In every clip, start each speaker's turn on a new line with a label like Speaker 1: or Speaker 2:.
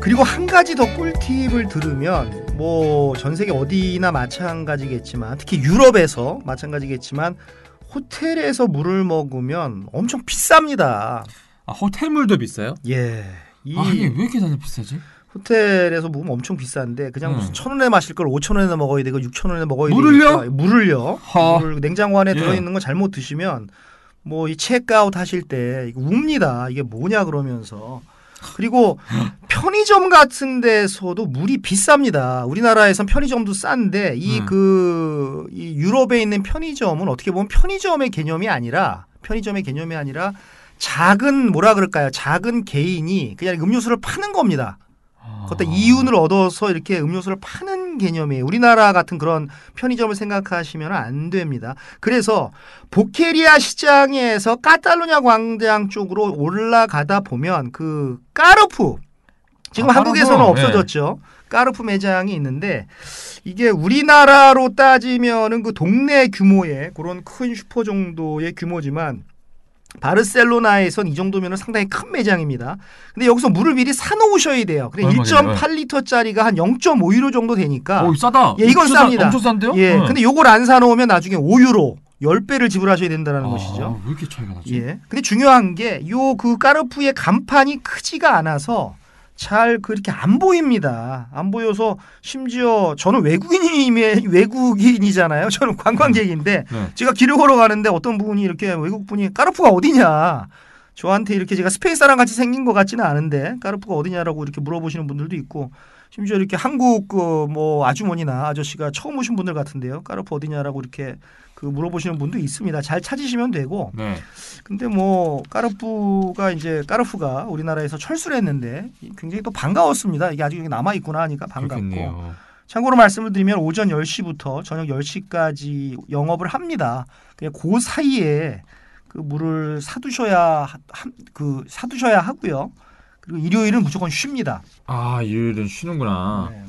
Speaker 1: 그리고 한 가지 더 꿀팁을 들으면 뭐 전 세계 어디나 마찬가지겠지만 특히 유럽에서 마찬가지겠지만 호텔에서 물을 먹으면 엄청 비쌉니다.
Speaker 2: 아, 호텔 물도 비싸요?
Speaker 1: 예.
Speaker 2: 아니 왜 이렇게 다들 비싸지?
Speaker 1: 호텔에서 먹으면 엄청 비싼데 그냥 무슨 1,000원에 마실 걸 5,000원에 먹어야 되고 6,000원에 먹어야 되니까 물을요? 물을 냉장고 안에 들어있는 거 잘못 드시면 뭐 이 체크아웃 하실 때 이거 웁니다. 이게 뭐냐 그러면서. 그리고 편의점 같은 데서도 물이 비쌉니다. 우리나라에선 편의점도 싼데 이 유럽에 있는 편의점은 어떻게 보면 편의점의 개념이 아니라 작은 뭐라 그럴까요? 작은 개인이 그냥 음료수를 파는 겁니다. 그것도 이윤을 얻어서 이렇게 음료수를 파는 개념이에요. 우리나라 같은 그런 편의점을 생각하시면 안 됩니다. 그래서 보케리아 시장에서 카탈루냐 광장 쪽으로 올라가다 보면 그 까르푸 지금 한국에서는 없어졌죠. 까르푸 매장이 있는데 이게 우리나라로 따지면은 그 동네 규모의 그런 큰 슈퍼 정도의 규모지만 바르셀로나에선 이 정도면 상당히 큰 매장입니다. 근데 여기서 물을 미리 사놓으셔야 돼요. 근데 1.8리터짜리가 한 0.5유로 정도 되니까.
Speaker 2: 오, 싸다.
Speaker 1: 예, 이건 쌉니다.
Speaker 2: 엄청 싼데요?
Speaker 1: 예, 근데 요걸 안 사놓으면 나중에 5유로 10배를 지불하셔야 된다는 것이죠.
Speaker 2: 왜 이렇게 차이가 나지?
Speaker 1: 예. 근데 중요한 게 요 그 까르푸의 간판이 크지가 않아서 잘 그렇게 안 보입니다. 안 보여서 심지어 저는 외국인이잖아요. 저는 관광객인데 제가 길을 걸어가는데 어떤 분이 이렇게 외국분이 까르푸가 어디냐 저한테 이렇게 제가 스페인 사람 같이 생긴 것 같지는 않은데 까르푸가 어디냐라고 이렇게 물어보시는 분들도 있고 심지어 이렇게 한국 뭐 아주머니나 아저씨가 처음 오신 분들 같은데요. 까르푸 어디냐라고 이렇게 그 물어보시는 분도 있습니다. 잘 찾으시면 되고. 네. 근데 뭐 까르푸가 우리나라에서 철수를 했는데 굉장히 또 반가웠습니다. 이게 아직 남아 있구나 하니까 반갑고. 그렇겠네요. 참고로 말씀을 드리면 오전 10시부터 저녁 10시까지 영업을 합니다. 그냥 그 사이에 그 물을 사두셔야 하고요. 그리고 일요일은 무조건 쉽니다.
Speaker 2: 아, 일요일은 쉬는구나. 네.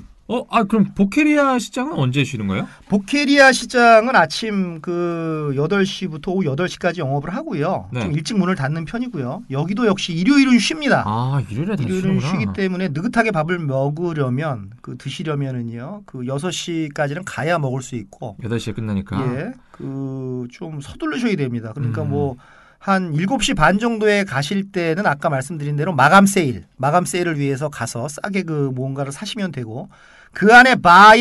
Speaker 2: 그럼 보케리아 시장은 언제 쉬는 거예요?
Speaker 1: 보케리아 시장은 아침 8시부터 오후 8시까지 영업을 하고요. 네. 좀 일찍 문을 닫는 편이고요. 여기도 역시 일요일은 쉽니다.
Speaker 2: 아, 일요일은
Speaker 1: 쉬기 때문에 느긋하게 밥을 먹으려면 드시려면은요. 6시까지는 가야 먹을 수 있고
Speaker 2: 8시에 끝나니까.
Speaker 1: 예. 좀 서두르셔야 됩니다. 그러니까 한 7시 반 정도에 가실 때는 아까 말씀드린 대로 마감 세일을 위해서 가서 싸게 뭔가를 사시면 되고 그 안에 바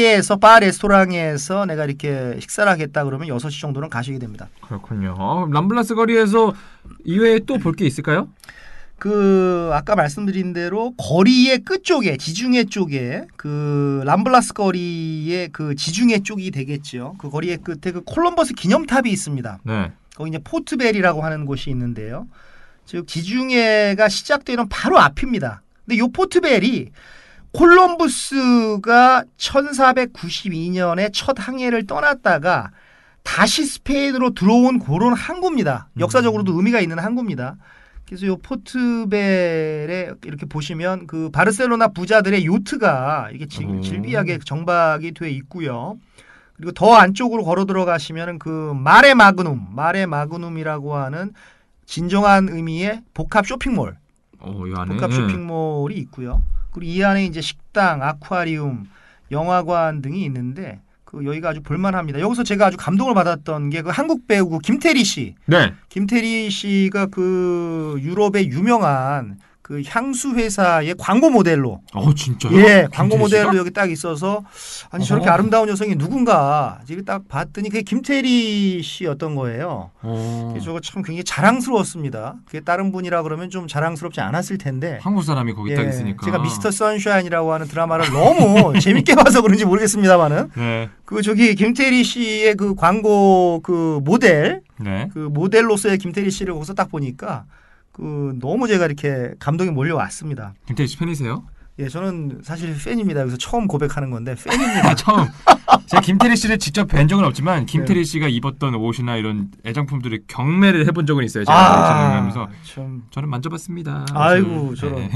Speaker 1: 레스토랑에서 내가 이렇게 식사를 하겠다 그러면 6시 정도는 가시게 됩니다.
Speaker 2: 그렇군요. 람블라스 거리에서 이외에 또 볼 게 있을까요?
Speaker 1: 아까 말씀드린 대로 거리의 끝쪽에 지중해 쪽에 람블라스 거리의 지중해 쪽이 되겠죠. 그 거리의 끝에 콜럼버스 기념탑이 있습니다. 네. 거기 이제 포트벨이라고 하는 곳이 있는데요. 즉 지중해가 시작되는 바로 앞입니다. 근데 이 포트벨이 콜럼부스가 1492년에 첫 항해를 떠났다가 다시 스페인으로 들어온 그런 항구입니다. 역사적으로도 의미가 있는 항구입니다. 그래서 이 포트벨에 이렇게 보시면 바르셀로나 부자들의 요트가 이게 질비하게 정박이 돼 있고요. 그리고 더 안쪽으로 걸어 들어가시면은 마레 마그눔이라고 하는 진정한 의미의 복합 쇼핑몰. 이 안에 복합 쇼핑몰이 있고요. 그리고 이 안에 이제 식당, 아쿠아리움, 영화관 등이 있는데 여기가 아주 볼만합니다. 여기서 제가 아주 감동을 받았던 게 한국 배우 김태리 씨. 네. 김태리 씨가 유럽의 유명한 향수 회사의 광고 모델로.
Speaker 2: 진짜요?
Speaker 1: 예, 광고 모델로 여기 딱 있어서 저렇게 아름다운 여성이 누군가 이렇게 딱 봤더니 그게 김태리 씨였던 거예요. 그래서 저거 참 굉장히 자랑스러웠습니다. 그게 다른 분이라 그러면 좀 자랑스럽지 않았을 텐데.
Speaker 2: 한국 사람이 거기 딱 있으니까.
Speaker 1: 제가 미스터 선샤인이라고 하는 드라마를 너무 재밌게 봐서 그런지 모르겠습니다만은. 네. 김태리 씨의 광고 모델, 네. 모델로서의 김태리 씨를 거기서 딱 보니까. 너무 제가 이렇게 감동이 몰려왔습니다.
Speaker 2: 김태리 씨 팬이세요?
Speaker 1: 예, 저는 사실 팬입니다. 그래서 처음 고백하는 건데 팬입니다.
Speaker 2: 처음. 제가 김태리 씨를 직접 뵌 적은 없지만 김태리 씨가 입었던 옷이나 이런 애장품들을 경매를 해본 적은 있어요. 제가 하면서 저는 만져봤습니다.
Speaker 1: 아이고 저런 네.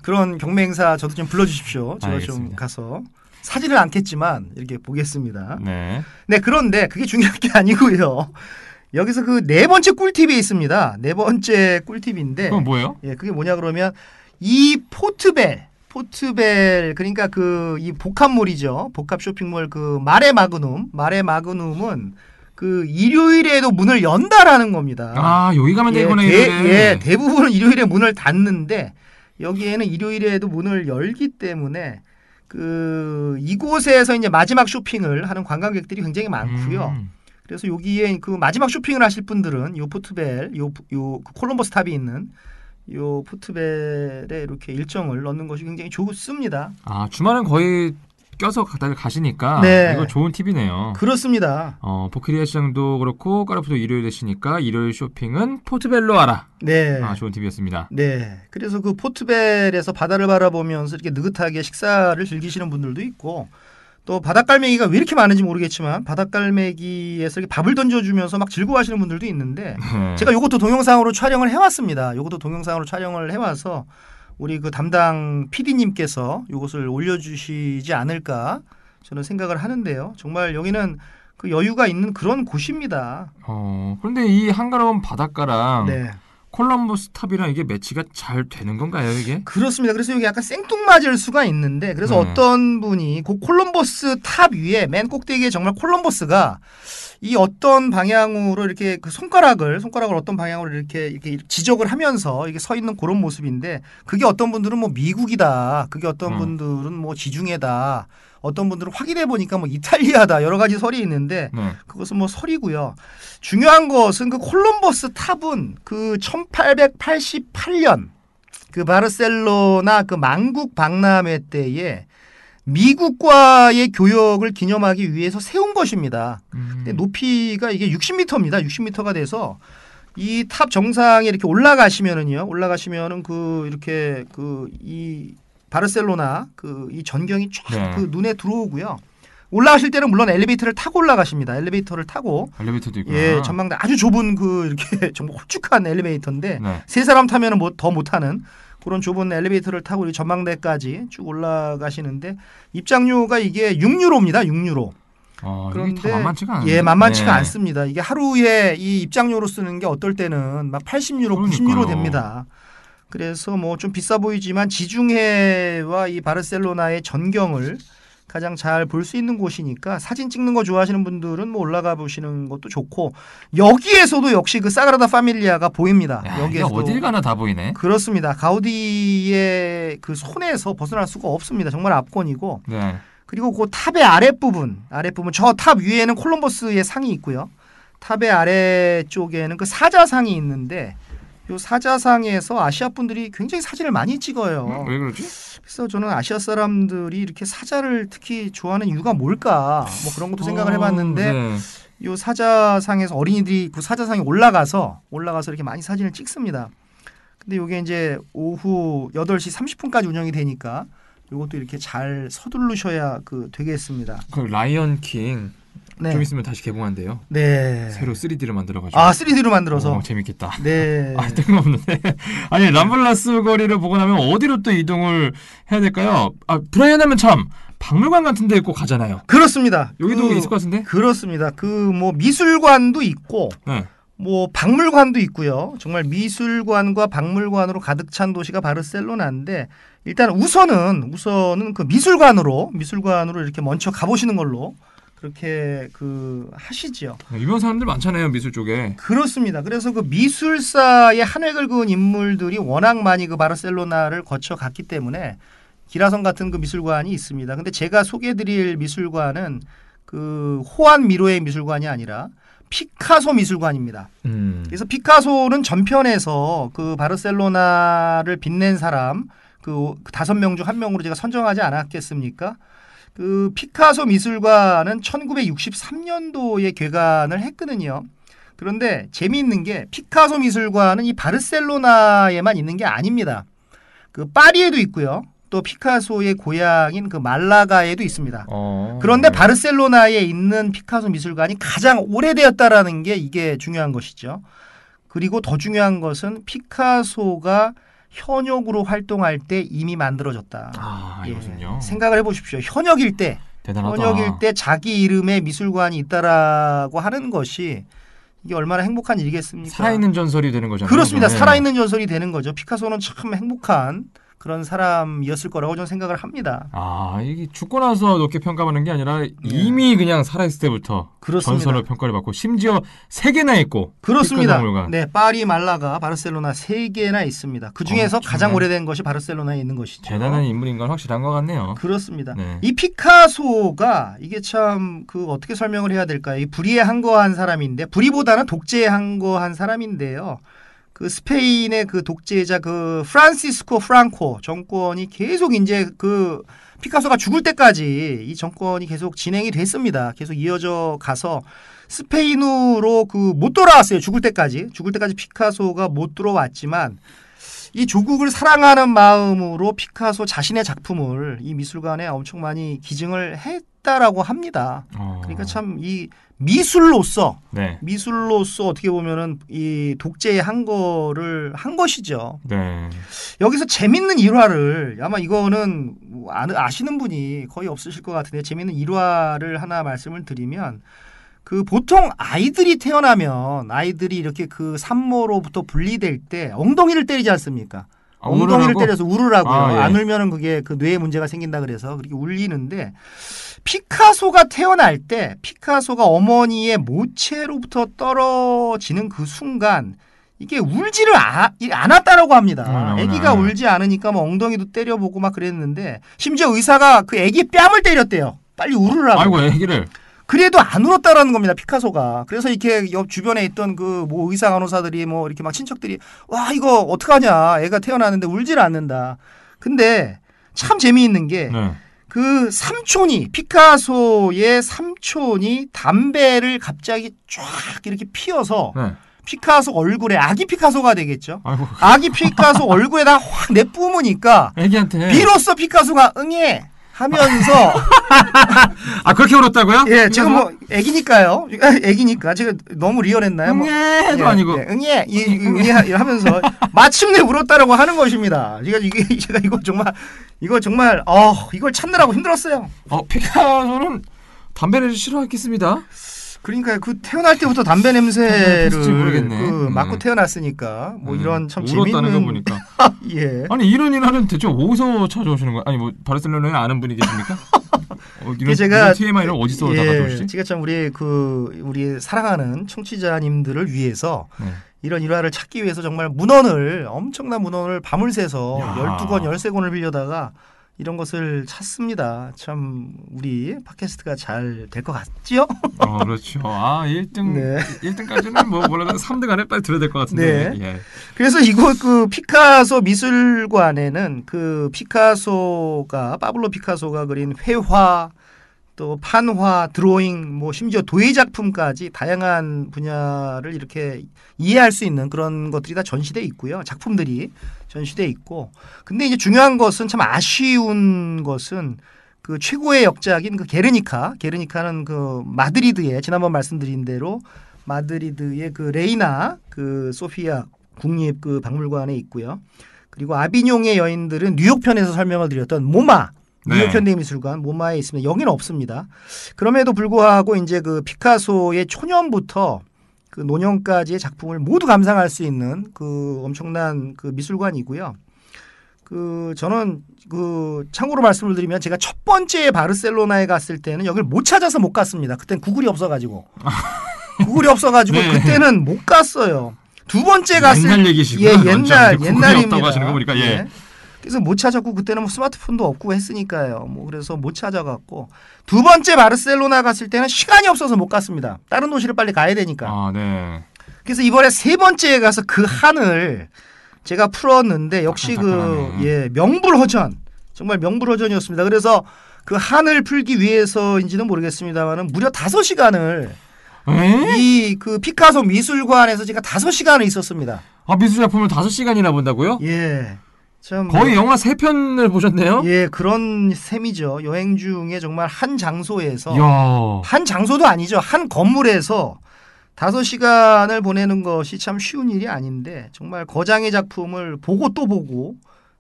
Speaker 1: 그런 경매 행사 저도 좀 불러주십시오. 제가 알겠습니다. 좀 가서 사진을 않겠지만 이렇게 보겠습니다. 네. 네, 그런데 그게 중요한 게 아니고요. 여기서 네 번째 꿀팁이 있습니다. 네 번째 꿀팁인데.
Speaker 2: 그건 뭐예요?
Speaker 1: 예, 그게 뭐냐 그러면 이 포트벨 포트벨 그러니까 그 이 복합몰이죠. 복합 쇼핑몰 그 마레 마그눔은 그 일요일에도 문을 연다라는 겁니다.
Speaker 2: 아, 여기 가면 되구나.
Speaker 1: 대부분은 일요일에 문을 닫는데 여기에는 일요일에도 문을 열기 때문에 그 이곳에서 이제 마지막 쇼핑을 하는 관광객들이 굉장히 많고요. 그래서 여기에 그 마지막 쇼핑을 하실 분들은 요 포트벨, 요 콜럼버스 탑이 있는 요 포트벨에 이렇게 일정을 넣는 것이 굉장히 좋습니다.
Speaker 2: 아, 주말은 거의 껴서 다들 가시니까
Speaker 1: 네.
Speaker 2: 이거 좋은 팁이네요.
Speaker 1: 그렇습니다.
Speaker 2: 보크리아 시장도 그렇고 까르푸도 일요일 되시니까 일요일 쇼핑은 포트벨로 하라.
Speaker 1: 네.
Speaker 2: 아, 좋은 팁이었습니다.
Speaker 1: 네. 그래서 그 포트벨에서 바다를 바라보면서 이렇게 느긋하게 식사를 즐기시는 분들도 있고 또 바닷갈매기가 왜 이렇게 많은지 모르겠지만 바닷갈매기에서 이렇게 밥을 던져주면서 막 즐거워하시는 분들도 있는데 제가 이것도 동영상으로 촬영을 해왔습니다. 이것도 동영상으로 촬영을 해와서 우리 그 담당 PD님께서 이것을 올려주시지 않을까 저는 생각을 하는데요. 정말 여기는 그 여유가 있는 그런 곳입니다.
Speaker 2: 그런데 이 한가로운 바닷가랑
Speaker 1: 네.
Speaker 2: 콜럼버스 탑이랑 이게 매치가 잘 되는 건가요, 이게?
Speaker 1: 그렇습니다. 그래서 여기 약간 생뚱맞을 수가 있는데 그래서 어떤 분이 그 콜럼버스 탑 위에 맨 꼭대기에 정말 콜럼버스가 이 어떤 방향으로 이렇게 그 손가락을 어떤 방향으로 이렇게 지적을 하면서 이게 서 있는 그런 모습인데 그게 어떤 분들은 뭐 미국이다. 그게 어떤 분들은 뭐 지중해다. 어떤 분들은 확인해 보니까 뭐 이탈리아다. 여러 가지 설이 있는데 그것은 뭐 설이고요. 중요한 것은 그 콜럼버스 탑은 그 1888년 그 바르셀로나 그 만국 박람회 때에 미국과의 교역을 기념하기 위해서 세운 것입니다. 근데 높이가 이게 60m입니다. 60m가 돼서 이 탑 정상에 이렇게 올라가시면은 그 이렇게 그 이 바르셀로나 그 이 전경이 쫙 그 눈에 들어오고요. 올라가실 때는 물론 엘리베이터를 타고 올라가십니다. 엘리베이터도 있고요. 예, 전망대 아주 좁은 그 이렇게 정말 홀쭉한 엘리베이터인데 세 사람 타면은 뭐 더 못 타는 그런 좁은 엘리베이터를 타고 우리 전망대까지 쭉 올라가시는데 입장료가 이게 6유로입니다. 6유로.
Speaker 2: 그런데 만만치가 않은데.
Speaker 1: 예, 만만치가 않습니다. 이게 하루에 이 입장료로 쓰는 게 어떨 때는 막 80유로,
Speaker 2: 그러니까요.
Speaker 1: 90유로 됩니다. 그래서 뭐 좀 비싸 보이지만 지중해와 이 바르셀로나의 전경을 가장 잘 볼 수 있는 곳이니까 사진 찍는 거 좋아하시는 분들은 뭐 올라가 보시는 것도 좋고 여기에서도 역시 그 사그라다 파밀리아가 보입니다.
Speaker 2: 여기에서 어딜 가나 다 보이네.
Speaker 1: 그렇습니다. 가우디의 그 손에서 벗어날 수가 없습니다. 정말 압권이고.
Speaker 2: 네.
Speaker 1: 그리고 그 탑의 아랫부분 저 탑 위에는 콜럼버스의 상이 있고요. 탑의 아래쪽에는 그 사자상이 있는데 이 사자상에서 아시아 분들이 굉장히 사진을 많이 찍어요.
Speaker 2: 왜 그러지?
Speaker 1: 그래서 저는 아시아 사람들이 이렇게 사자를 특히 좋아하는 이유가 뭘까? 뭐 그런 것도 생각을 해봤는데 이 사자상에서 어린이들이 그 사자상에 올라가서 이렇게 많이 사진을 찍습니다. 근데 이게 이제 오후 8시 30분까지 운영이 되니까 이것도 이렇게 잘 서두르셔야 되겠습니다.
Speaker 2: 그 라이언 킹. 좀 있으면 다시 개봉한대요.
Speaker 1: 네.
Speaker 2: 새로 3D로 만들어가지고.
Speaker 1: 3D로 만들어서.
Speaker 2: 재밌겠다.
Speaker 1: 네.
Speaker 2: 뜬금없는데. 아니, 람블라스 거리를 보고 나면 어디로 또 이동을 해야 될까요? 브라이언 하면 참 박물관 같은 데 꼭 가잖아요.
Speaker 1: 그렇습니다.
Speaker 2: 여기도 있을 것 같은데?
Speaker 1: 그렇습니다. 뭐 미술관도 있고, 뭐 박물관도 있고요. 정말 미술관과 박물관으로 가득 찬 도시가 바르셀로나인데 일단 우선은 그 미술관으로 이렇게 먼저 가보시는 걸로. 그렇게 하시죠.
Speaker 2: 유명한 사람들 많잖아요, 미술 쪽에.
Speaker 1: 그렇습니다. 그래서 그 미술사의 한을 긁은 인물들이 워낙 많이 그 바르셀로나를 거쳐갔기 때문에 기라성 같은 그 미술관이 있습니다. 근데 제가 소개해드릴 미술관은 그 호안 미로의 미술관이 아니라 피카소 미술관입니다. 그래서 피카소는 전편에서 그 바르셀로나를 빛낸 사람 그 5명 중 1명으로 제가 선정하지 않았겠습니까? 그 피카소 미술관은 1963년도에 개관을 했거든요. 그런데 재미있는 게 피카소 미술관은 이 바르셀로나에만 있는 게 아닙니다. 그 파리에도 있고요. 또 피카소의 고향인 그 말라가에도 있습니다. 그런데 바르셀로나에 있는 피카소 미술관이 가장 오래되었다라는 게 이게 중요한 것이죠. 그리고 더 중요한 것은 피카소가 현역으로 활동할 때 이미 만들어졌다.
Speaker 2: 이것은요.
Speaker 1: 생각을 해보십시오. 현역일 때 자기 이름의 미술관이 있다라고 하는 것이 이게 얼마나 행복한 일이겠습니까?
Speaker 2: 살아있는 전설이 되는 거잖아요.
Speaker 1: 그렇습니다. 살아있는 전설이 되는 거죠. 피카소는 참 행복한 그런 사람이었을 거라고 저는 생각을 합니다.
Speaker 2: 아, 이게 죽고 나서 높게 평가받는 게 아니라 이미 그냥 살아있을 때부터
Speaker 1: 그렇습니다.
Speaker 2: 전설로 평가를 받고 심지어 3개나 있고
Speaker 1: 그렇습니다. 네, 파리, 말라가, 바르셀로나 3개나 있습니다. 그 중에서 가장 오래된 것이 바르셀로나에 있는 것이죠.
Speaker 2: 대단한 인물인 건 확실한 것 같네요.
Speaker 1: 그렇습니다.
Speaker 2: 네.
Speaker 1: 이 피카소가 이게 참 어떻게 설명을 해야 될까요? 이 불의에 항거한 사람인데 불의보다는 독재에 항거한 사람인데요. 그 스페인의 그 독재자 그 프란시스코 프랑코 정권이 계속 이제 그 피카소가 죽을 때까지 이 정권이 계속 진행이 됐습니다. 계속 이어져 가서 스페인으로 그 못 돌아왔어요. 죽을 때까지 피카소가 못 들어왔지만 이 조국을 사랑하는 마음으로 피카소 자신의 작품을 이 미술관에 엄청 많이 기증을 했다라고 합니다. 그러니까 참 이 미술로서 어떻게 보면은 이 독재의 항거를 한 것이죠.
Speaker 2: 네.
Speaker 1: 여기서 재밌는 일화를 아마 이거는 아시는 분이 거의 없으실 것 같은데 재밌는 일화를 하나 말씀을 드리면 그 보통 아이들이 태어나면 아이들이 이렇게 그 산모로부터 분리될 때 엉덩이를 때리지 않습니까? 엉덩이를 때려서 울으라고요. 안 울면은 그게 그 뇌에 문제가 생긴다 그래서 그렇게 울리는데 피카소가 태어날 때 피카소가 어머니의 모체로부터 떨어지는 그 순간 이게 울지를 않았다라고 합니다. 아기가 울지 않으니까 뭐 엉덩이도 때려보고 막 그랬는데 심지어 의사가 그 아기 뺨을 때렸대요. 빨리 울으라고.
Speaker 2: 아이고 아기를.
Speaker 1: 그래도 안 울었다라는 겁니다. 피카소가. 그래서 이렇게 옆 주변에 있던 그 뭐 의사 간호사들이 뭐 이렇게 막 친척들이 와 이거 어떡하냐. 애가 태어났는데 울질 않는다. 근데 참 재미있는 게 그 삼촌이 피카소의 삼촌이 담배를 갑자기 쫙 이렇게 피워서 피카소 얼굴에 아기 피카소가 되겠죠. 아기 피카소 얼굴에다 확 내뿜으니까
Speaker 2: 애기한테
Speaker 1: 비로소 피카소가 응애 하면서
Speaker 2: 그렇게 울었다고요?
Speaker 1: 예, 지금 뭐 애기니까요. 애기니까 제가 너무 리얼했나요?
Speaker 2: 응애도 아니고
Speaker 1: 응애 응애 하면서 마침내 울었다라고 하는 것입니다. 제가 이거 정말 이걸 찾느라고 힘들었어요.
Speaker 2: 피카소는 담배를 싫어했겠습니다.
Speaker 1: 그러니까 그 태어날 때부터 담배 냄새를
Speaker 2: 모르겠네.
Speaker 1: 맡고 태어났으니까 뭐 이런 참
Speaker 2: 울었다는 거 보니까
Speaker 1: 예.
Speaker 2: 아니 이런 일하는 대체 어디서 찾아오시는 거예요? 아니 뭐 바르셀로나에 아는 분이 계십니까? 이런 TMI를 어디서 다 가져오시지?
Speaker 1: 제가 참 우리 사랑하는 청취자님들을 위해서 이런 일화를 찾기 위해서 정말 엄청난 문헌을 밤을 새서 12권 13권을 빌려다가 이런 것을 찾습니다. 참 우리 팟캐스트가 잘 될 것 같지요?
Speaker 2: 그렇죠. 1등까지는 뭐 몰라도 3등 안에 빨리 들어야 될 것 같은데.
Speaker 1: 네. 예. 그래서 이곳 그 피카소 미술관에는 그 파블로 피카소가 그린 회화, 또 판화, 드로잉, 뭐 심지어 도예 작품까지 다양한 분야를 이렇게 이해할 수 있는 그런 것들이 다 전시돼 있고요. 작품들이 전시돼 있고. 근데 이제 중요한 것은 참 아쉬운 것은 그 최고의 역작인 그 게르니카는 그 마드리드에 지난번 말씀드린 대로 마드리드의 그 레이나 그 소피아 국립 그 박물관에 있고요. 그리고 아비뇽의 여인들은 뉴욕 편에서 설명을 드렸던 모마 뉴욕 현대미술관 모마에 있습니다. 여기는 없습니다. 그럼에도 불구하고 이제 그 피카소의 초년부터 그 노년까지의 작품을 모두 감상할 수 있는 그 엄청난 그 미술관이고요. 그 저는 그 참고로 말씀을 드리면 제가 첫 번째 바르셀로나에 갔을 때는 여기를 못 찾아서 못 갔습니다. 그때는 구글이 없어가지고 그때는 못 갔어요. 두 번째 갔을
Speaker 2: 옛날 얘기시구나.
Speaker 1: 옛날입니다.
Speaker 2: 없다고 하시는 거 보니까
Speaker 1: 그래서 못 찾았고 그때는 뭐 스마트폰도 없고 했으니까요. 뭐 그래서 못 찾아갔고 두 번째 바르셀로나 갔을 때는 시간이 없어서 못 갔습니다. 다른 도시를 빨리 가야 되니까. 그래서 이번에 세 번째에 가서 그 한을 제가 풀었는데 역시 명불허전 정말 명불허전이었습니다. 그래서 그 한을 풀기 위해서인지는 모르겠습니다만은 무려 5시간을 이 그 피카소 미술관에서 제가 5시간을 있었습니다.
Speaker 2: 미술 작품을 5시간이나 본다고요?
Speaker 1: 예.
Speaker 2: 거의 영화 3편을 보셨네요?
Speaker 1: 예, 그런 셈이죠. 여행 중에 정말 한 장소에서 한 장소도 아니죠. 한 건물에서 5시간을 보내는 것이 참 쉬운 일이 아닌데 정말 거장의 작품을 보고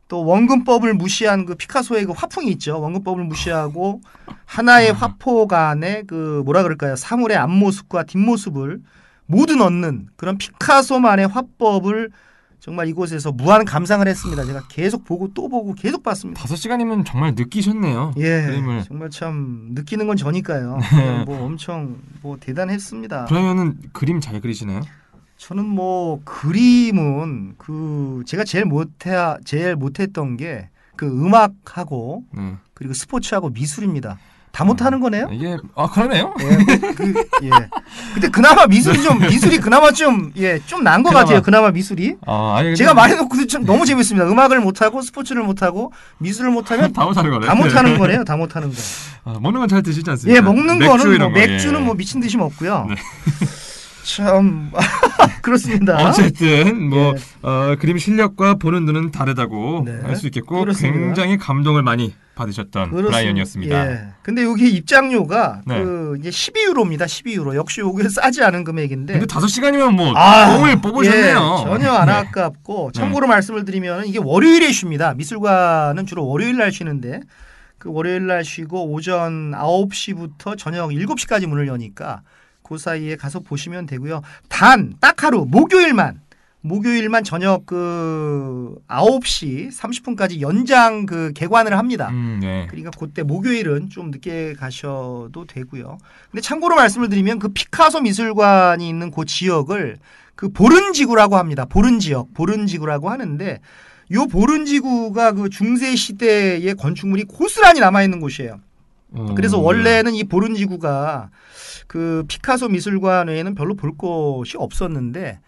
Speaker 1: 또 원근법을 무시한 그 피카소의 그 화풍이 있죠. 원근법을 무시하고 하나의 화폭 안에 그 뭐라 그럴까요? 사물의 앞모습과 뒷모습을 모두 넣는 그런 피카소만의 화법을 정말 이곳에서 무한 감상을 했습니다. 제가 계속 보고 또 보고 계속 봤습니다.
Speaker 2: 5시간이면 정말 느끼셨네요.
Speaker 1: 예,
Speaker 2: 그림을.
Speaker 1: 정말 참 느끼는 건 저니까요. 뭐 엄청 뭐 대단했습니다.
Speaker 2: 그러면은 그림 잘 그리시나요?
Speaker 1: 저는 뭐 그림은 그 제가 제일 못했던 게 그 음악하고
Speaker 2: 네.
Speaker 1: 그리고 스포츠하고 미술입니다. 다 못하는 거네요?
Speaker 2: 이게 그러네요.
Speaker 1: 예. 근데 그나마 미술이 그나마 좀 난 것 같아요. 그나마 미술이.
Speaker 2: 아니,
Speaker 1: 제가 말해놓고도 좀 너무 재밌습니다. 음악을 못하고 스포츠를 못하고 미술을 못하면
Speaker 2: 다 못하는 거네.
Speaker 1: 다 못하는 거네요. 다 못하는 거.
Speaker 2: 먹는 건 잘 드시지 않습니까?
Speaker 1: 예, 먹는 거는 뭐
Speaker 2: 거,
Speaker 1: 맥주는
Speaker 2: 예.
Speaker 1: 뭐 미친 듯이 먹고요.
Speaker 2: 네.
Speaker 1: 참 그렇습니다.
Speaker 2: 어쨌든 뭐
Speaker 1: 예.
Speaker 2: 그림 실력과 보는 눈은 다르다고
Speaker 1: 네.
Speaker 2: 할 수 있겠고
Speaker 1: 그렇습니다.
Speaker 2: 굉장히 감동을 많이 받으셨던 브라이언이었습니다.
Speaker 1: 예. 근데 여기 입장료가
Speaker 2: 네.
Speaker 1: 그 이제 12유로입니다. 12유로. 역시 여기 싸지 않은 금액인데.
Speaker 2: 근데 5시간이면 뭐 뽕을 뽑으셨네요.
Speaker 1: 예, 전혀 안 아깝고 참고로 말씀을 드리면 이게 월요일에 쉽니다. 미술관은 주로 월요일 날 쉬는데 그 월요일 날 쉬고 오전 9시부터 저녁 7시까지 문을 여니까 그 사이에 가서 보시면 되고요. 딱 하루 목요일만 저녁 그 9시 30분까지 연장 그 개관을 합니다.
Speaker 2: 네.
Speaker 1: 그러니까 그때 목요일은 좀 늦게 가셔도 되고요. 근데 참고로 말씀을 드리면 그 피카소 미술관이 있는 그 지역을 그 보른지구라고 합니다. 보른지구라고 하는데 요 보른지구가 그 중세 시대의 건축물이 고스란히 남아 있는 곳이에요. 그래서 원래는 이 보른지구가 그 피카소 미술관 외에는 별로 볼 곳이 없었는데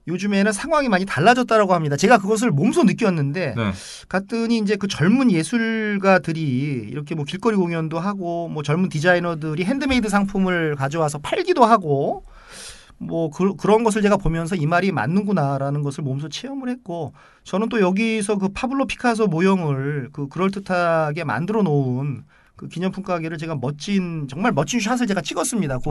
Speaker 1: 요즘에는 상황이 많이 달라졌다라고 합니다. 제가 그것을 몸소 느꼈는데
Speaker 2: 네.
Speaker 1: 갔더니 이제 그 젊은 예술가들이 이렇게 뭐 길거리 공연도 하고 뭐 젊은 디자이너들이 핸드메이드 상품을 가져와서 팔기도 하고 뭐 그런 것을 제가 보면서 이 말이 맞는구나라는 것을 몸소 체험을 했고 저는 또 여기서 그 파블로 피카소 모형을 그 그럴듯하게 만들어 놓은 그 기념품 가게를 제가 정말 멋진 샷을 제가 찍었습니다. 그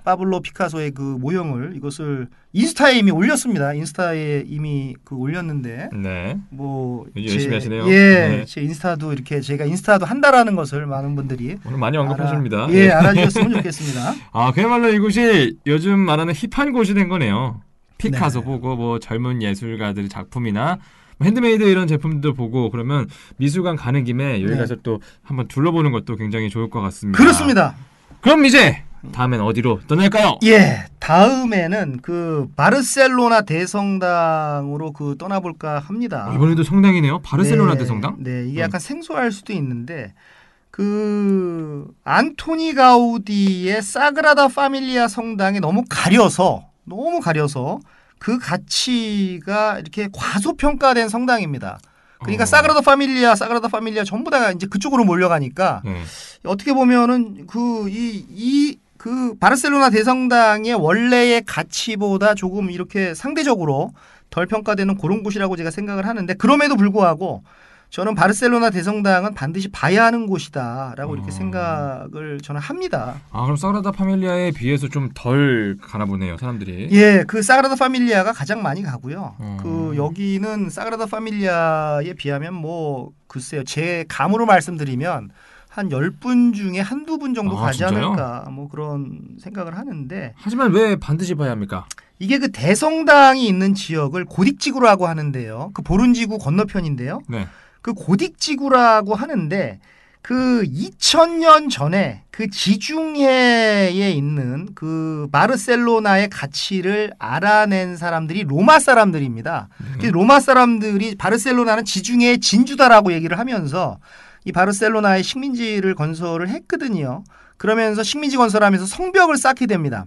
Speaker 1: 파블로 피카소의 그 모형을 이것을 인스타에 이미 올렸습니다. 인스타에 이미 그 올렸는데
Speaker 2: 네.
Speaker 1: 뭐
Speaker 2: 열심히 하시네요.
Speaker 1: 예,
Speaker 2: 네.
Speaker 1: 제 인스타도 이렇게 제가 인스타도 한다라는 것을 많은 분들이
Speaker 2: 오늘 많이 언급하십니다.
Speaker 1: 예, 알아주셨으면 좋겠습니다.
Speaker 2: 그야말로 이곳이 요즘 말하는 힙한 곳이 된 거네요. 피카소
Speaker 1: 네.
Speaker 2: 보고 뭐 젊은 예술가들의 작품이나 핸드메이드 이런 제품도 보고 그러면 미술관 가는 김에 여기 가서 또 한번 둘러보는 것도 굉장히 좋을 것 같습니다.
Speaker 1: 그렇습니다.
Speaker 2: 그럼 이제 다음엔 어디로 떠날까요?
Speaker 1: 예, 다음에는 그 바르셀로나 대성당으로 그 떠나볼까 합니다.
Speaker 2: 이번에도 성당이네요. 바르셀로나 대성당?
Speaker 1: 네, 이게 약간 생소할 수도 있는데 그 안토니 가우디의 사그라다 파밀리아 성당이 너무 가려서 그 가치가 이렇게 과소평가된 성당입니다. 그러니까 사그라다 파밀리아 전부 다 이제 그쪽으로 몰려가니까 어떻게 보면은 그 바르셀로나 대성당의 원래의 가치보다 조금 이렇게 상대적으로 덜 평가되는 그런 곳이라고 제가 생각을 하는데 그럼에도 불구하고 저는 바르셀로나 대성당은 반드시 봐야 하는 곳이다라고 이렇게 생각을 저는 합니다.
Speaker 2: 그럼 사그라다 파밀리아에 비해서 좀 덜 가나 보네요, 사람들이.
Speaker 1: 예, 그 사그라다 파밀리아가 가장 많이 가고요. 그 여기는 사그라다 파밀리아에 비하면 뭐 글쎄요, 제 감으로 말씀드리면 한 10분 중에 한두 분 정도 가지
Speaker 2: 진짜요?
Speaker 1: 않을까 뭐 그런 생각을 하는데
Speaker 2: 하지만 왜 반드시 봐야 합니까?
Speaker 1: 이게 그 대성당이 있는 지역을 고딕지구라고 하는데요. 그 보른지구 건너편인데요.
Speaker 2: 네.
Speaker 1: 그 고딕지구라고 하는데 그 2000년 전에 그 지중해에 있는 그 바르셀로나의 가치를 알아낸 사람들이 로마 사람들입니다. 로마 사람들이 바르셀로나는 지중해의 진주다라고 얘기를 하면서 이 바르셀로나의 식민지를 건설을 했거든요. 그러면서 식민지 건설하면서 성벽을 쌓게 됩니다.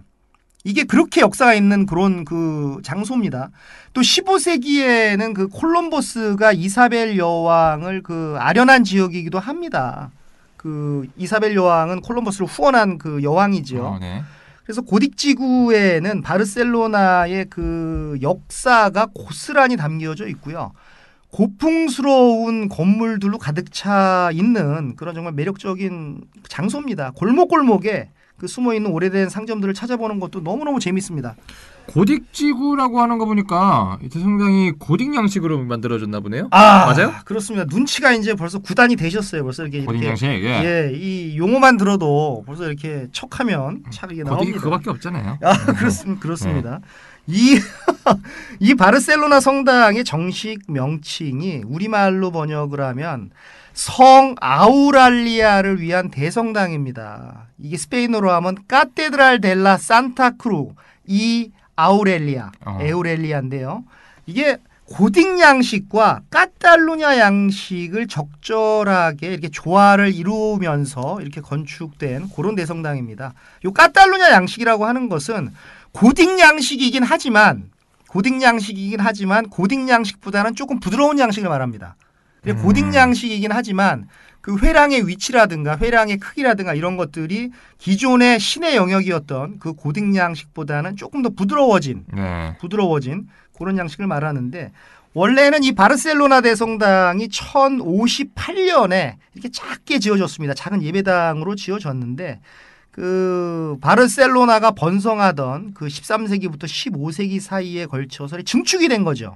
Speaker 1: 이게 그렇게 역사가 있는 그런 그 장소입니다. 또 15세기에는 그 콜럼버스가 이사벨 여왕을 그 아련한 지역이기도 합니다. 그 이사벨 여왕은 콜럼버스를 후원한 그 여왕이죠.
Speaker 2: 네.
Speaker 1: 그래서 고딕지구에는 바르셀로나의 그 역사가 고스란히 담겨져 있고요. 고풍스러운 건물들로 가득 차 있는 그런 정말 매력적인 장소입니다. 골목골목에 그 숨어있는 오래된 상점들을 찾아보는 것도 너무너무 재밌습니다.
Speaker 2: 고딕지구라고 하는 거 보니까 이 대성당이 고딕 양식으로 만들어졌나 보네요.
Speaker 1: 맞아요? 그렇습니다. 눈치가 이제 벌써 구단이 되셨어요. 벌써 이렇게
Speaker 2: 고딕 양식.
Speaker 1: 이 용어만 들어도 벌써 이렇게 척하면 참 이게 나옵니다.
Speaker 2: 고딕이 그거밖에 없잖아요.
Speaker 1: 그렇습니다. 이, 이 바르셀로나 성당의 정식 명칭이 우리말로 번역을 하면 성 아우랄리아를 위한 대성당입니다. 이게 스페인어로 하면 카테드랄 델라 산타 크루 이 아우렐리아, 에우렐리아인데요. 이게 고딕 양식과 카탈루냐 양식을 적절하게 이렇게 조화를 이루면서 이렇게 건축된 그런 대성당입니다. 이 카탈루냐 양식이라고 하는 것은 고딕 양식이긴 하지만 고딕 양식보다는 조금 부드러운 양식을 말합니다. 고딕 양식이긴 하지만 그 회랑의 위치라든가 회랑의 크기라든가 이런 것들이 기존의 신의 영역이었던 그 고딕 양식보다는 조금 더 부드러워진 그런 양식을 말하는데 원래는 이 바르셀로나 대성당이 1058년에 이렇게 작게 지어졌습니다. 작은 예배당으로 지어졌는데 그 바르셀로나가 번성하던 그 13세기부터 15세기 사이에 걸쳐서 증축이 된 거죠.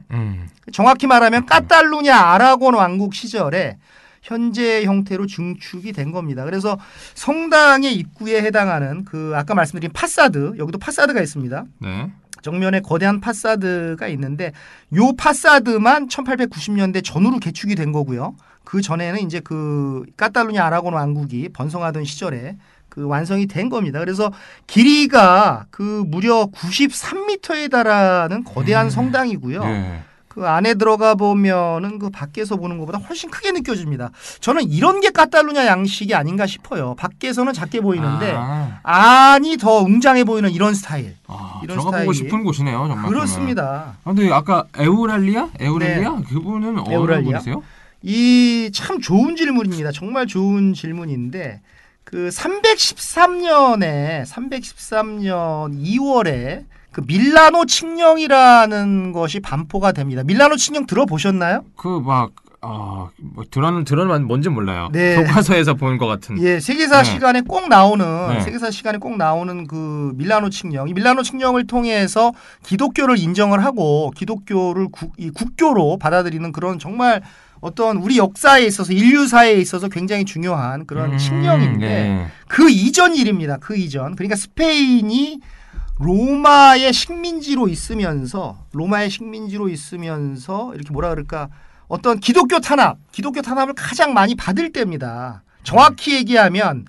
Speaker 1: 정확히 말하면 카탈루냐 아라곤 왕국 시절에 현재 형태로 증축이 된 겁니다. 그래서 성당의 입구에 해당하는 그 아까 말씀드린 파사드, 여기도 파사드가 있습니다.
Speaker 2: 네.
Speaker 1: 정면에 거대한 파사드가 있는데 요 파사드만 1890년대 전후로 개축이 된 거고요. 그 전에는 이제 그 카탈루냐 아라곤 왕국이 번성하던 시절에 그 완성이 된 겁니다. 그래서 길이가 그 무려 93m에 달하는 거대한 성당이고요.
Speaker 2: 네.
Speaker 1: 그 안에 들어가 보면은 그 밖에서 보는 것보다 훨씬 크게 느껴집니다. 저는 이런 게 카탈루냐 양식이 아닌가 싶어요. 밖에서는 작게 보이는데 안이 더 웅장해 보이는 이런 스타일. 이런
Speaker 2: 들어가 보고 싶은 곳이네요. 정말.
Speaker 1: 그렇습니다.
Speaker 2: 근데 아까 에우랄리아? 그분은 어느 분이세요?
Speaker 1: 이 참 좋은 질문입니다. 정말 좋은 질문인데 그 313년 2월에 그 밀라노 칙령이라는 것이 반포가 됩니다. 밀라노 칙령 들어보셨나요?
Speaker 2: 들어는 뭔지 몰라요.
Speaker 1: 네.
Speaker 2: 교과서에서 본 것 같은.
Speaker 1: 예, 세계사 시간에 꼭 나오는 그 밀라노 칙령. 이 밀라노 칙령을 통해서 기독교를 인정을 하고 기독교를 국교로 받아들이는 그런 정말 어떤 우리 역사에 있어서 인류사에 있어서 굉장히 중요한 그런 칙령인데 그 이전 일입니다. 그 이전. 그러니까 스페인이 로마의 식민지로 있으면서 이렇게 뭐라 그럴까 어떤 기독교 탄압을 가장 많이 받을 때입니다. 정확히 얘기하면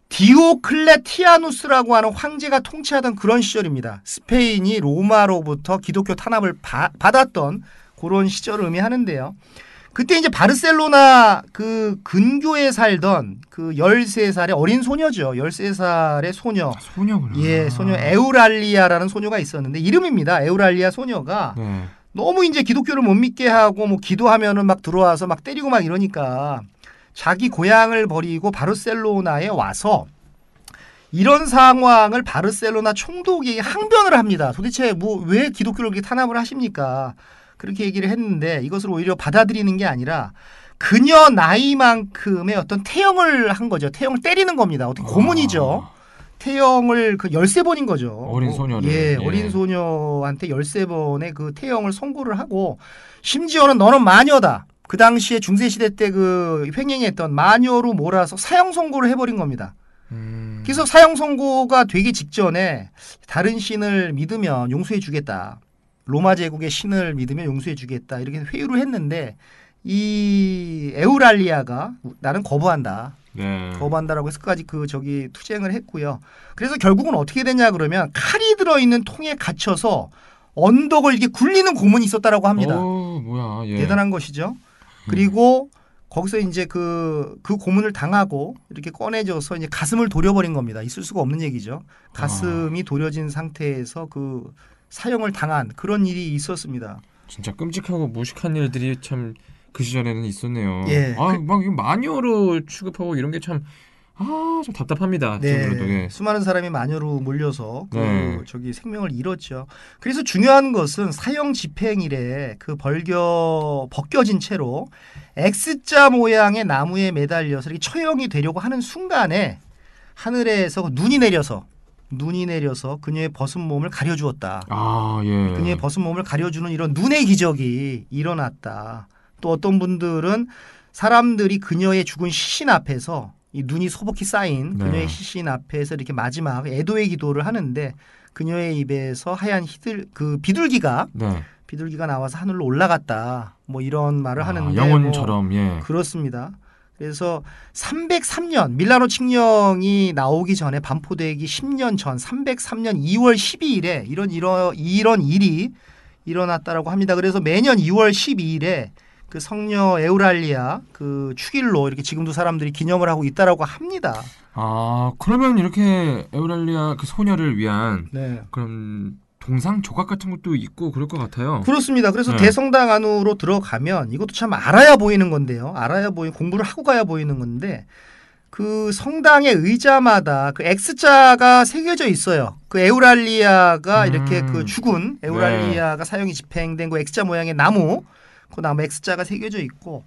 Speaker 1: 디오클레티아누스라고 하는 황제가 통치하던 그런 시절입니다. 스페인이 로마로부터 기독교 탄압을 받았던 그런 시절을 의미하는데요. 그때 이제 바르셀로나 그 근교에 살던 그 13살의 어린 소녀죠. 13살의 소녀.
Speaker 2: 소녀구나.
Speaker 1: 예, 소녀 에우랄리아라는 소녀가 있었는데 이름입니다. 에우랄리아 소녀가 너무 이제 기독교를 못 믿게 하고 뭐 기도하면은 막 들어와서 막 때리고 막 이러니까 자기 고향을 버리고 바르셀로나에 와서 이런 상황을 바르셀로나 총독이 항변을 합니다. 도대체 왜 기독교를 그렇게 탄압을 하십니까? 그렇게 얘기를 했는데 이것을 오히려 받아들이는 게 아니라 그녀 나이만큼의 어떤 태형을 한 거죠. 태형을 때리는 겁니다. 어떻게 고문이죠. 태형을 그 13번인 거죠.
Speaker 2: 어린 소녀를.
Speaker 1: 어린 소녀한테 13번의 그 태형을 선고를 하고 심지어는 너는 마녀다. 그 당시에 중세시대 때 그 횡행했던 마녀로 몰아서 사형 선고를 해버린 겁니다. 그래서 사형 선고가 되기 직전에 다른 신을 믿으면 용서해 주겠다. 로마 제국의 신을 믿으면 용서해 주겠다. 이렇게 회유를 했는데 이 에우랄리아가 나는 거부한다. 거부한다라고 해서 끝까지 투쟁을 했고요. 그래서 결국은 어떻게 됐냐 그러면 칼이 들어있는 통에 갇혀서 언덕을 이렇게 굴리는 고문이 있었다라고 합니다. 대단한 것이죠. 그리고 거기서 이제 그 고문을 당하고 이렇게 꺼내져서 이제 가슴을 도려버린 겁니다. 있을 수가 없는 얘기죠. 가슴이 도려진 상태에서 그 사형을 당한 그런 일이 있었습니다.
Speaker 2: 진짜 끔찍하고 무식한 일들이 참 그 시절에는 있었네요.
Speaker 1: 예.
Speaker 2: 막 마녀로 취급하고 이런 게 참 답답합니다.
Speaker 1: 네. 수많은 사람이 마녀로 몰려서 생명을 잃었죠. 그래서 중요한 것은 사형 집행일에 그 벗겨진 채로 X자 모양의 나무에 매달려서 이렇게 처형이 되려고 하는 순간에 하늘에서 눈이 내려서 그녀의 벗은 몸을 가려주었다. 그녀의 벗은 몸을 가려주는 이런 눈의 기적이 일어났다. 또 어떤 분들은 사람들이 그녀의 죽은 시신 앞에서 이 눈이 소복히 쌓인 그녀의 시신 앞에서 이렇게 마지막 애도의 기도를 하는데 그녀의 입에서 하얀 비둘기가
Speaker 2: 네.
Speaker 1: 비둘기가 나와서 하늘로 올라갔다. 뭐 이런 말을 하는데
Speaker 2: 영혼처럼
Speaker 1: 뭐 그렇습니다. 그래서 303년 밀라노 칙령이 나오기 전에 반포대기 10년 전 303년 2월 12일에 이런 일이 일어났다라고 합니다. 그래서 매년 2월 12일에 그 성녀 에우랄리아 그 축일로 이렇게 지금도 사람들이 기념을 하고 있다라고 합니다.
Speaker 2: 그러면 이렇게 에우랄리아 그 소녀를 위한
Speaker 1: 네.
Speaker 2: 그런 동상 조각 같은 것도 있고 그럴 것 같아요.
Speaker 1: 그렇습니다. 그래서 대성당 안으로 들어가면 이것도 참 알아야 보이는 건데요. 공부를 하고 가야 보이는 건데 그 성당의 의자마다 그 X자가 새겨져 있어요. 그 에우랄리아가 이렇게 그 죽은 에우랄리아가 사형이 집행된 그 X자 모양의 나무 X자가 새겨져 있고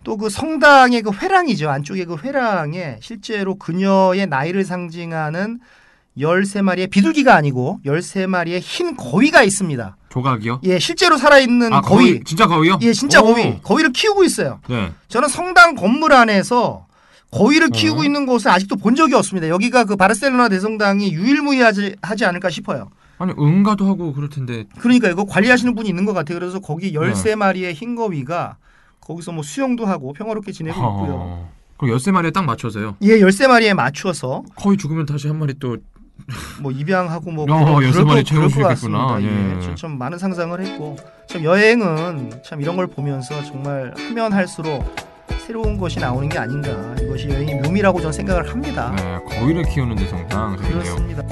Speaker 1: 또 그 성당의 그 회랑이죠. 안쪽에 그 회랑에 실제로 그녀의 나이를 상징하는 13마리의 비둘기가 아니고 13마리의 흰 거위가 있습니다.
Speaker 2: 조각이요?
Speaker 1: 예, 실제로 살아있는 거위.
Speaker 2: 진짜 거위요?
Speaker 1: 예, 진짜 거위. 거위를 키우고 있어요.
Speaker 2: 네.
Speaker 1: 저는 성당 건물 안에서 거위를 키우고 있는 곳을 아직도 본 적이 없습니다. 여기가 그 바르셀로나 대성당이 유일무이하지 않을까 싶어요.
Speaker 2: 아니 응가도 하고 그럴 텐데.
Speaker 1: 그러니까 이거 관리하시는 분이 있는 것 같아요. 그래서 거기 13마리의 흰 거위가 거기서 뭐 수영도 하고 평화롭게 지내고 있고요.
Speaker 2: 그럼 13마리에 딱 맞춰서요?
Speaker 1: 예, 13마리에 맞춰서
Speaker 2: 거위 죽으면 다시 한 마리 또
Speaker 1: 뭐 입양하고 뭐
Speaker 2: 13마리 채우시겠구나.
Speaker 1: 예. 참 많은 상상을 했고 참 여행은 참 이런 걸 보면서 정말 하면 할수록 새로운 것이 나오는 게 아닌가. 이것이 여행의 묘미라고 저는 생각을 합니다.
Speaker 2: 네, 거위를 키우는 데 성당.
Speaker 1: 그렇습니다.